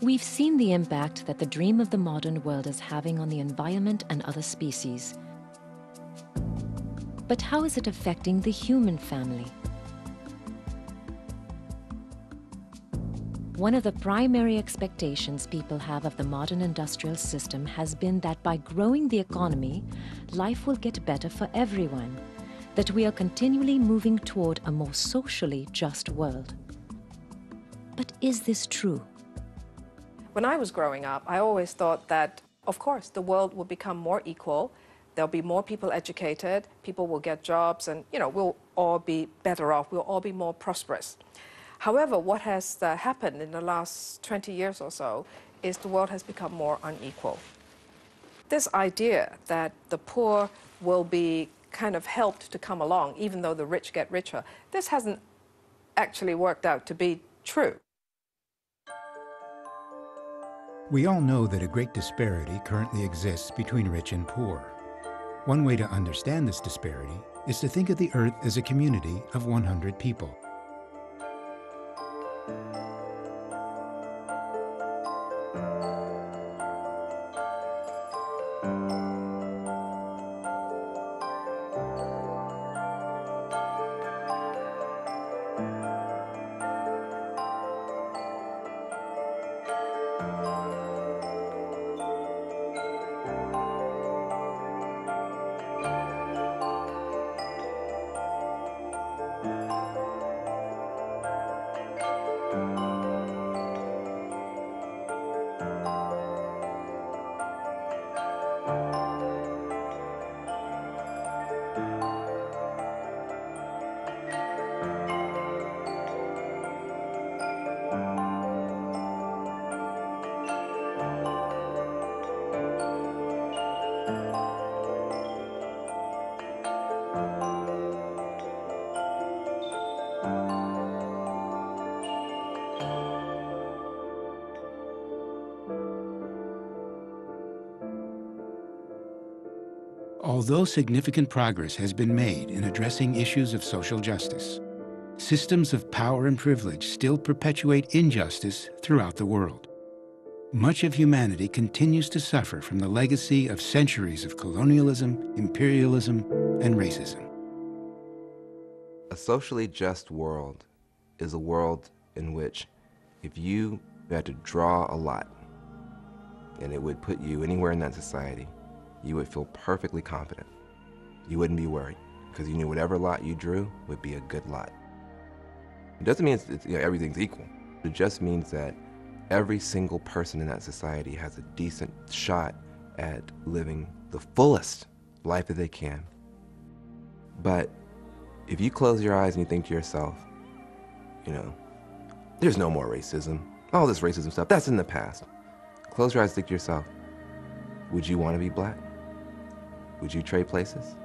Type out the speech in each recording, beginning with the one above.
We've seen the impact that the dream of the modern world is having on the environment and other species. But how is it affecting the human family? One of the primary expectations people have of the modern industrial system has been that by growing the economy, life will get better for everyone, that we are continually moving toward a more socially just world. But is this true? When I was growing up, I always thought that, of course, the world will become more equal. There'll be more people educated, people will get jobs, and, we'll all be better off, we'll all be more prosperous. However, what has happened in the last 20 years or so is the world has become more unequal. This idea that the poor will be kind of helped to come along, even though the rich get richer, this hasn't actually worked out to be true. We all know that a great disparity currently exists between rich and poor. One way to understand this disparity is to think of the Earth as a community of 100 people. Although significant progress has been made in addressing issues of social justice, systems of power and privilege still perpetuate injustice throughout the world. Much of humanity continues to suffer from the legacy of centuries of colonialism, imperialism, and racism. A socially just world is a world in which if you had to draw a lot and it would put you anywhere in that society, you would feel perfectly confident. You wouldn't be worried because you knew whatever lot you drew would be a good lot. It doesn't mean everything's equal. It just means that every single person in that society has a decent shot at living the fullest life that they can. But if you close your eyes and you think to yourself, there's no more racism. All this racism stuff, that's in the past. Close your eyes and think to yourself, would you want to be black? Would you trade places?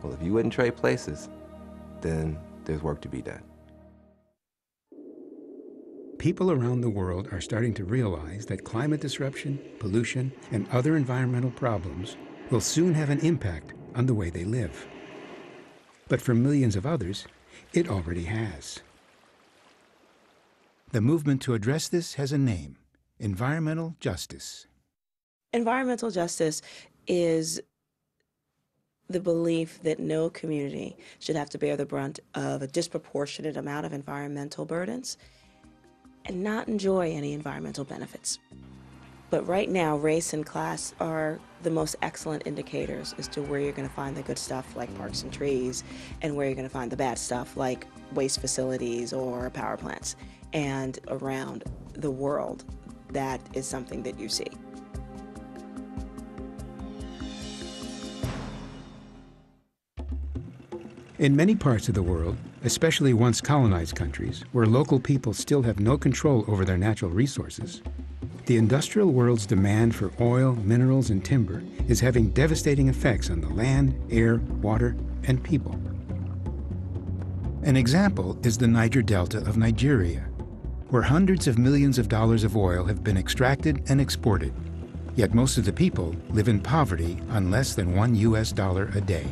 Well, if you wouldn't trade places, then there's work to be done. People around the world are starting to realize that climate disruption, pollution, and other environmental problems will soon have an impact on the way they live. But for millions of others, it already has. The movement to address this has a name: environmental justice. Environmental justice is the belief that no community should have to bear the brunt of a disproportionate amount of environmental burdens and not enjoy any environmental benefits. But right now, race and class are the most excellent indicators as to where you're going to find the good stuff like parks and trees and where you're going to find the bad stuff like waste facilities or power plants. And around the world, that is something that you see. In many parts of the world, especially once colonized countries, where local people still have no control over their natural resources, the industrial world's demand for oil, minerals, and timber is having devastating effects on the land, air, water, and people. An example is the Niger Delta of Nigeria, where hundreds of millions of dollars of oil have been extracted and exported, yet most of the people live in poverty on less than $1 US a day.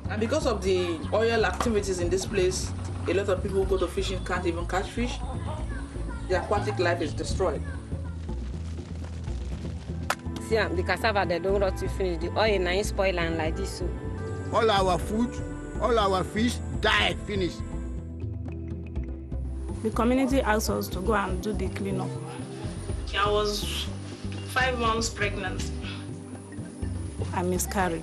And because of the oil activities in this place, a lot of people who go to fishing can't even catch fish. the aquatic life is destroyed. See, the cassava, they don't rot to finish. The oil now spoil and like this. So. All our food, all our fish die, finish. The community asked us to go and do the cleanup. I was 5 months pregnant. I miscarried.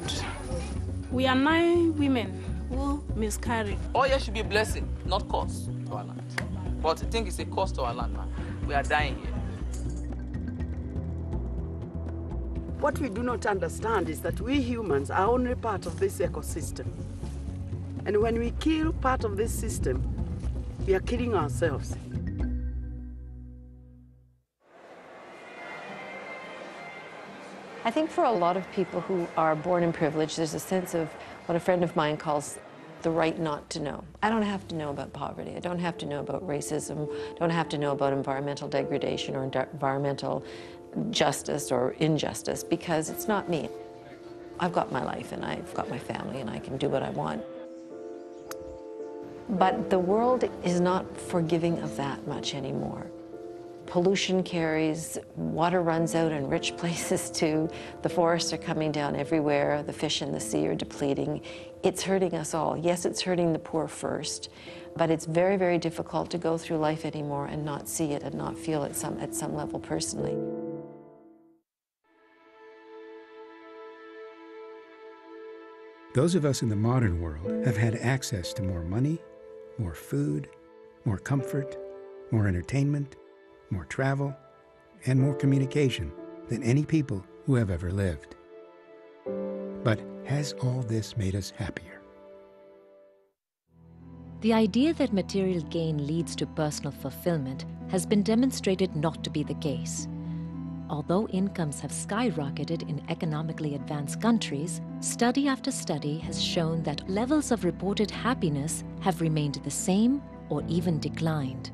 We are 9 women who miscarried. Oil should be a blessing, not cost to our land. But I think it's a cost to our land, man. We are dying here. What we do not understand is that we humans are only part of this ecosystem. And when we kill part of this system, we are killing ourselves. I think for a lot of people who are born in privilege, there's a sense of what a friend of mine calls the right not to know. I don't have to know about poverty. I don't have to know about racism. I don't have to know about environmental degradation or environmental justice or injustice, because it's not me. I've got my life and I've got my family and I can do what I want. But the world is not forgiving of that much anymore. Pollution carries, water runs out in rich places too. The forests are coming down everywhere. The fish in the sea are depleting. It's hurting us all. Yes, it's hurting the poor first, but it's very, very difficult to go through life anymore and not see it and not feel it at some level personally. Those of us in the modern world have had access to more money, more food, more comfort, more entertainment, more travel, and more communication than any people who have ever lived. But has all this made us happier? The idea that material gain leads to personal fulfillment has been demonstrated not to be the case. Although incomes have skyrocketed in economically advanced countries, study after study has shown that levels of reported happiness have remained the same or even declined.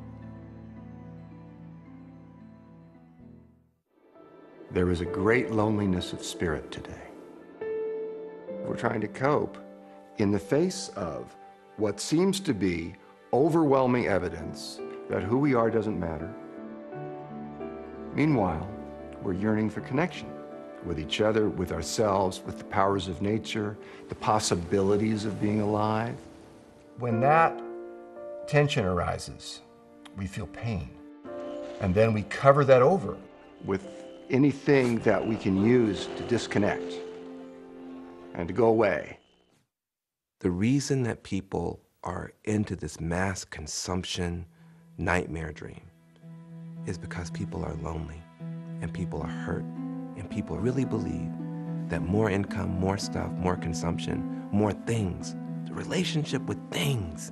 There is a great loneliness of spirit today. We're trying to cope in the face of what seems to be overwhelming evidence that who we are doesn't matter. Meanwhile, we're yearning for connection with each other, with ourselves, with the powers of nature, the possibilities of being alive. When that tension arises, we feel pain. And then we cover that over with anything that we can use to disconnect and to go away. The reason that people are into this mass consumption nightmare dream is because people are lonely and people are hurt and people really believe that more income, more stuff, more consumption, more things, the relationship with things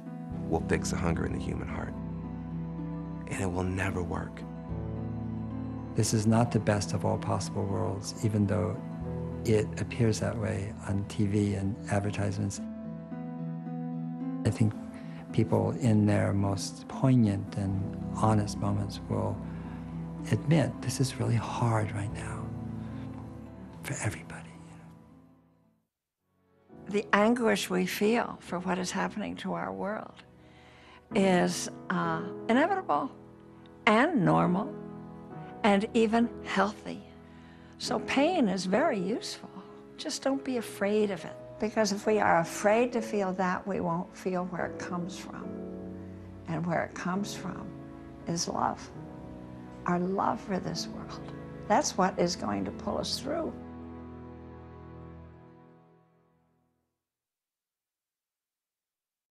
will fix the hunger in the human heart. And it will never work. This is not the best of all possible worlds, even though it appears that way on TV and advertisements. I think people in their most poignant and honest moments will admit this is really hard right now for everybody. The anguish we feel for what is happening to our world is inevitable and normal and even healthy. So pain is very useful. Just don't be afraid of it. Because if we are afraid to feel that, we won't feel where it comes from. And where it comes from is love. Our love for this world. That's what is going to pull us through.